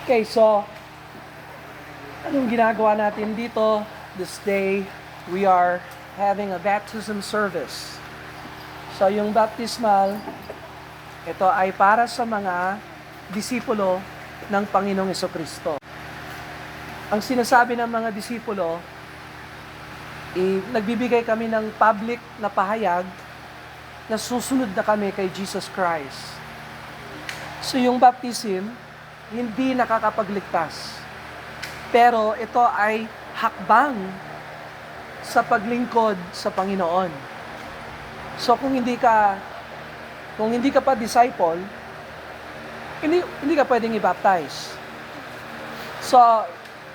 Okay, so anong ginagawa natin dito this day? We are having a baptism service. So yung baptismal, ito ay para sa mga disipulo ng Panginoong Hesukristo. Ang sinasabi ng mga disipulo, nagbibigay kami ng public na pahayag na susunod na kami kay Jesus Christ. So yung baptism, hindi nakakapagligtas. Pero ito ay hakbang sa paglingkod sa Panginoon. So kung hindi ka pa disciple, hindi ka pwedeng i-baptize. So,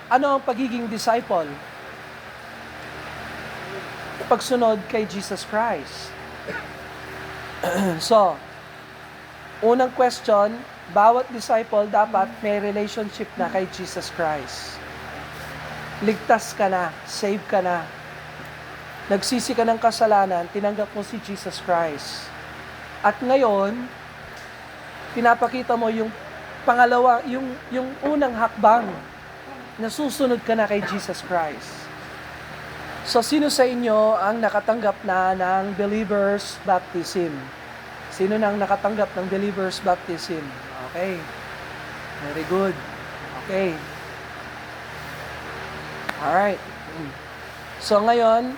ano ang pagiging disciple? Pagsunod kay Jesus Christ. So, unang question, bawat disciple dapat may relationship na kay Jesus Christ. Ligtas ka na, save ka na. Nagsisi ka ng kasalanan, tinanggap mo si Jesus Christ. At ngayon, pinapakita mo yung pangalawa, yung unang hakbang na susunod ka na kay Jesus Christ. So, sino sa inyo ang nakatanggap na ng believer's baptism? Sino nang nakatanggap ng believer's baptism? Okay. Very good. Okay. Alright. So, ngayon,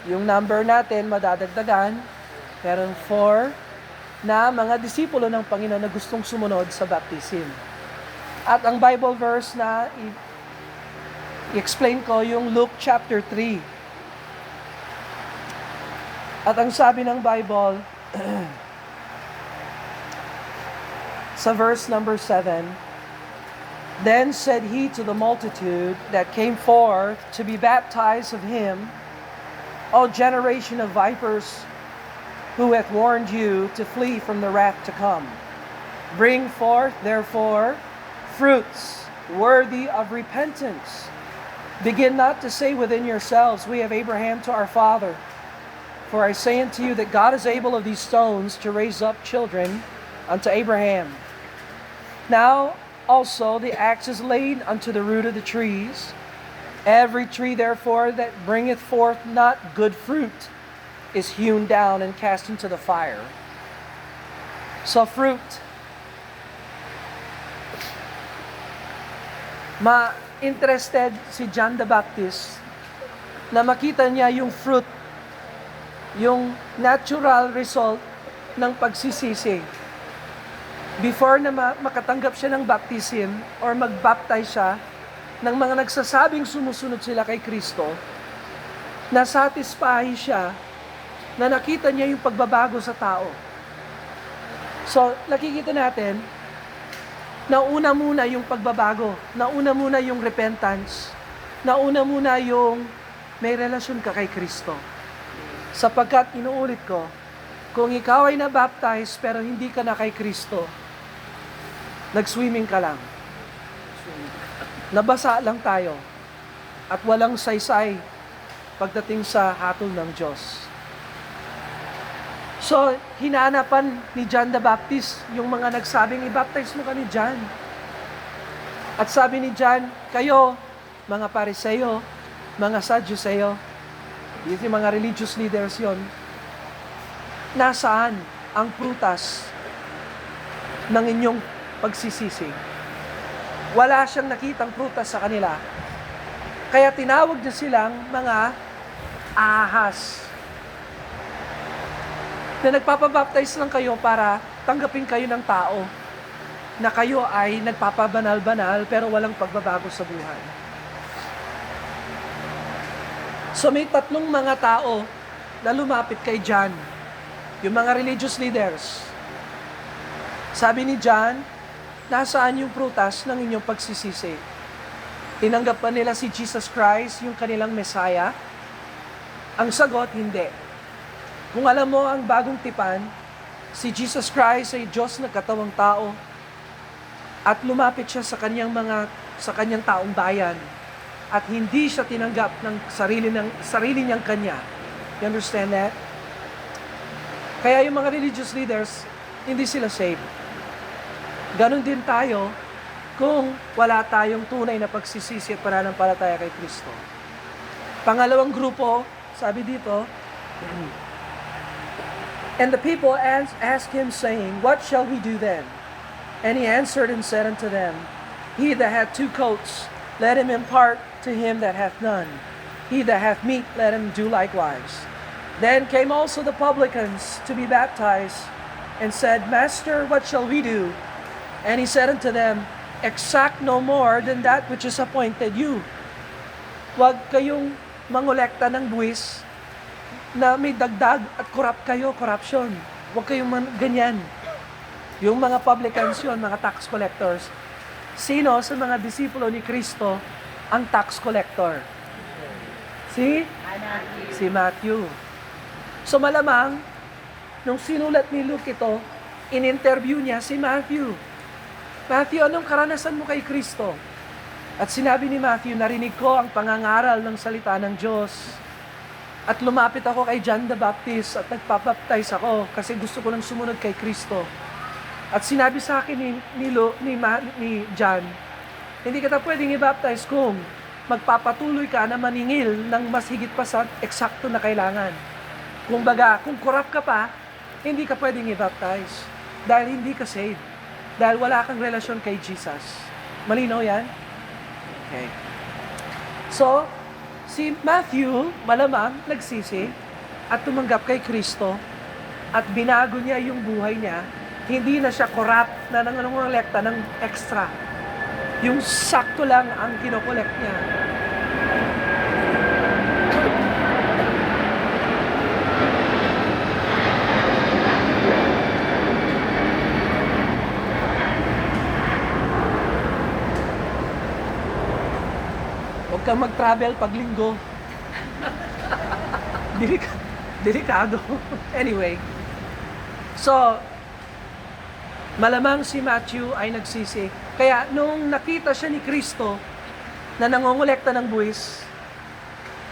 yung number natin madadagdagan. Meron 4 na mga disipulo ng Panginoon na gustong sumunod sa baptism. At ang Bible verse na i-explain ko yung Luke chapter 3. At ang sabi ng Bible, sa verse number 7, "Then said he to the multitude that came forth to be baptized of him, O generation of vipers, who hath warned you to flee from the wrath to come? Bring forth, therefore, fruits worthy of repentance. Begin not to say within yourselves, We have Abraham to our father. For I say unto you that God is able of these stones to raise up children unto Abraham. Now also the axe is laid unto the root of the trees. Every tree therefore that bringeth forth not good fruit is hewn down and cast into the fire." So fruit. Interested si John the Baptist na makita niya yung fruit, yung natural result ng pagsisisi. Before na makatanggap siya ng baptism or mag-baptize siya ng mga nagsasabing sumusunod sila kay Kristo, nasatisfy siya na nakita niya yung pagbabago sa tao. So, nakikita natin, nauna muna yung pagbabago, nauna muna yung repentance, nauna muna yung may relasyon ka kay Kristo. Sapagkat, inuulit ko, kung ikaw ay nabaptize pero hindi ka na kay Kristo, nag-swimming ka lang. Nabasa lang tayo at walang saysay pagdating sa hatol ng Diyos. So, hinanapan ni John the Baptist yung mga nagsabing, i-baptize mo kami John. At sabi ni John, kayo, mga Pariseo, mga Sadduceo, yung mga religious leaders yon, nasaan ang prutas ng inyong pagsisisi? Wala siyang nakitang prutas sa kanila. Kaya tinawag niya silang mga ahas. Na nagpapabaptize lang kayo para tanggapin kayo ng tao. Na kayo ay nagpapabanal-banal pero walang pagbabago sa buhay. So may 3 mga tao na lumapit kay John. Yung mga religious leaders. Sabi ni John, nasaan yung prutas ng inyong pagsisisi? Tinanggap pa nila si Jesus Christ, yung kanilang Messiah? Ang sagot, hindi. Kung alam mo ang bagong tipan, si Jesus Christ ay Diyos na katawang tao at lumapit siya sa kanyang taong bayan at hindi siya tinanggap ng sarili niyang kanya. You understand that? Kaya yung mga religious leaders, hindi sila saved. Ganon din tayo kung wala tayong tunay na pagsisisi at pananampalataya kay Kristo. Pangalawang grupo, sabi dito, and the people asked him, saying, what shall we do then? And he answered and said unto them, he that hath 2 coats, let him impart to him that hath none. He that hath meat, let him do likewise. Then came also the publicans to be baptized, and said, Master, what shall we do? And he said unto them, exact no more than that which is appointed you. Huwag kayong mangolekta ng buwis na may dagdag at corruption. Huwag kayong ganyan. Yung mga publicans yun, mga tax collectors. Sino sa mga disipulo ni Kristo ang tax collector? Si Matthew. So malamang, nung sinulat ni Luke ito, in-interview niya si Matthew. Matthew, anong karanasan mo kay Kristo? At sinabi ni Matthew, narinig ko ang pangangaral ng salita ng Diyos. At lumapit ako kay John the Baptist at nagpapaptize ako kasi gusto ko lang sumunod kay Kristo. At sinabi sa akin ni John, hindi kita pwedeng i-baptize kung magpapatuloy ka na maningil ng mas higit pa sa eksakto na kailangan. Kung corrupt ka pa, hindi ka pwedeng i-baptize dahil hindi ka saved. Dahil wala kang relasyon kay Jesus. Malinaw yan? Okay. So, si Matthew, malamang, nagsisi at tumanggap kay Kristo at binago niya yung buhay niya. Hindi na siya corrupt na nangolekta ng extra. Yung sakto lang ang kinokolekt niya. Huwag kang mag-travel pag linggo. Delikado. Anyway. So, malamang si Matthew ay nagsisi. Kaya nung nakita siya ni Kristo na nangongolekta ng buwis,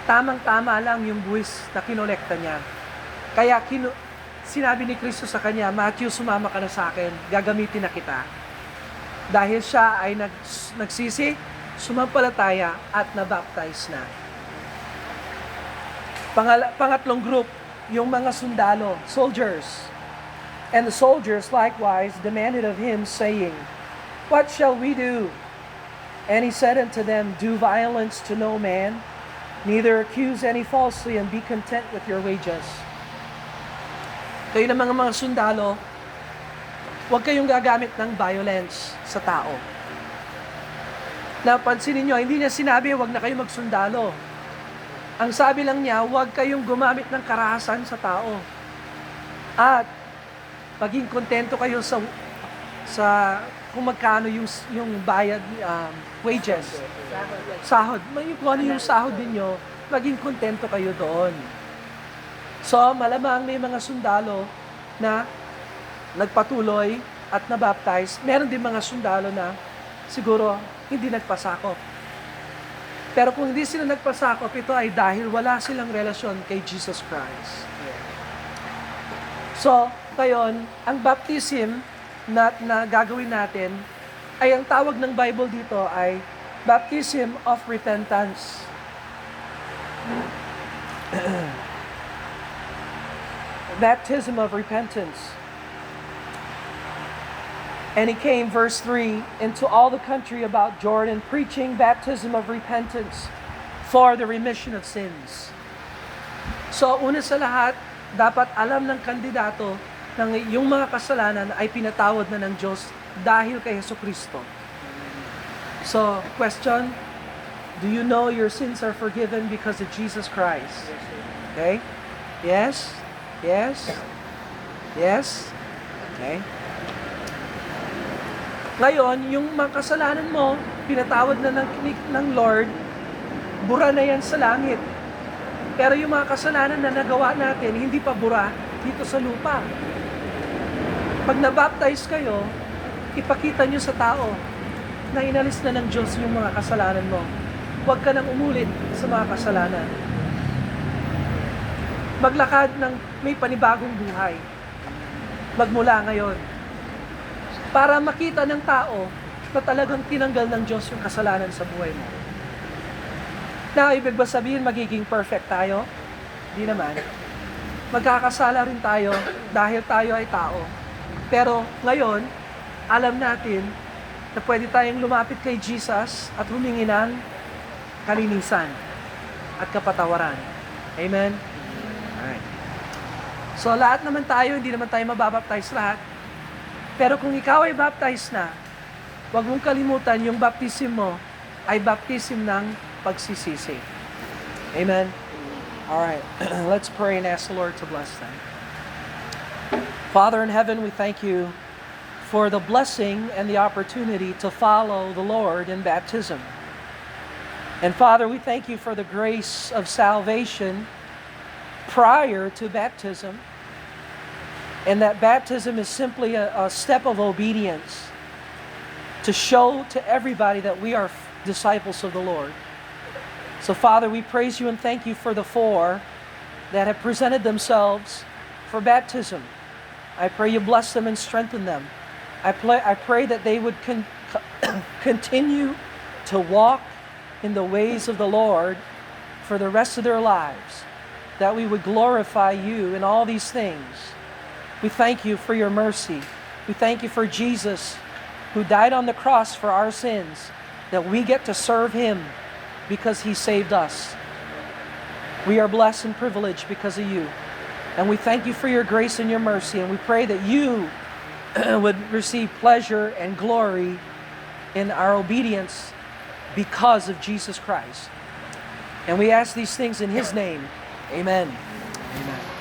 tamang-tama lang yung buwis na kinolekta niya. Kaya sinabi ni Kristo sa kanya, Matthew, sumama ka na sa akin, gagamitin na kita. Dahil siya ay nagsisi, sumampalataya at nabaptize na. Pangatlong group, yung mga sundalo, soldiers. And the soldiers likewise demanded of him, saying, what shall we do? And he said unto them, do violence to no man, neither accuse any falsely, and be content with your wages. Kayo na mga sundalo, huwag kayong gagamit ng violence sa tao. Napansinin nyo, hindi niya sinabi, huwag na kayo magsundalo. Ang sabi lang niya, huwag kayong gumamit ng karahasan sa tao. At maging kontento kayo sa kung magkano yung bayad, wages, sahod. Kung ano yung sahod ninyo, maging kontento kayo doon. So, malamang may mga sundalo na nagpatuloy at nabaptize. Meron din mga sundalo na siguro hindi nagpasakop. Pero kung hindi sila nagpasakop, ito ay dahil wala silang relasyon kay Jesus Christ. So, ngayon, ang baptism na gagawin natin, ay ang tawag ng Bible dito ay baptism of repentance. Baptism of repentance. And he came, verse 3, into all the country about Jordan, preaching baptism of repentance for the remission of sins. So, una sa lahat, dapat alam ng kandidato na yung mga kasalanan ay pinatawad na ng Diyos dahil kay Jesucristo. So, question, do you know your sins are forgiven because of Jesus Christ? Okay? Yes? Yes? Yes? Okay? Ngayon, yung mga kasalanan mo, pinatawad na ng Lord, bura na yan sa langit. Pero yung mga kasalanan na nagawa natin, hindi pa bura dito sa lupa. Pag nabaptize kayo, ipakita nyo sa tao na inalis na ng Diyos yung mga kasalanan mo. Huwag ka nang umulit sa mga kasalanan. Maglakad ng may panibagong buhay. Magmula ngayon. para makita ng tao na talagang tinanggal ng Diyos yung kasalanan sa buhay mo. Now, ibig ba sabihin magiging perfect tayo? Hindi naman. Magkakasala rin tayo dahil tayo ay tao. Pero ngayon, alam natin na pwede tayong lumapit kay Jesus at humingi ng kalinisan at kapatawaran. Amen? Alright. So lahat naman tayo, hindi naman tayo mababaptize lahat. Pero kung ikaw ay baptized na, huwag mong kalimutan yung baptism mo ay baptism ng pagsisisi. Amen? Alright. Let's pray and ask the Lord to bless them. Father in heaven, we thank you for the blessing and the opportunity to follow the Lord in baptism. And Father, we thank you for the grace of salvation prior to baptism. And that baptism is simply a step of obedience to show to everybody that we are disciples of the Lord. So Father, we praise you and thank you for the 4 that have presented themselves for baptism. I pray you bless them and strengthen them. I pray that they would continue to walk in the ways of the Lord for the rest of their lives, that we would glorify you in all these things. We thank you for your mercy. We thank you for Jesus who died on the cross for our sins, that we get to serve him because he saved us. We are blessed and privileged because of you. And we thank you for your grace and your mercy, and we pray that you would receive pleasure and glory in our obedience because of Jesus Christ. And we ask these things in his name. Amen. Amen.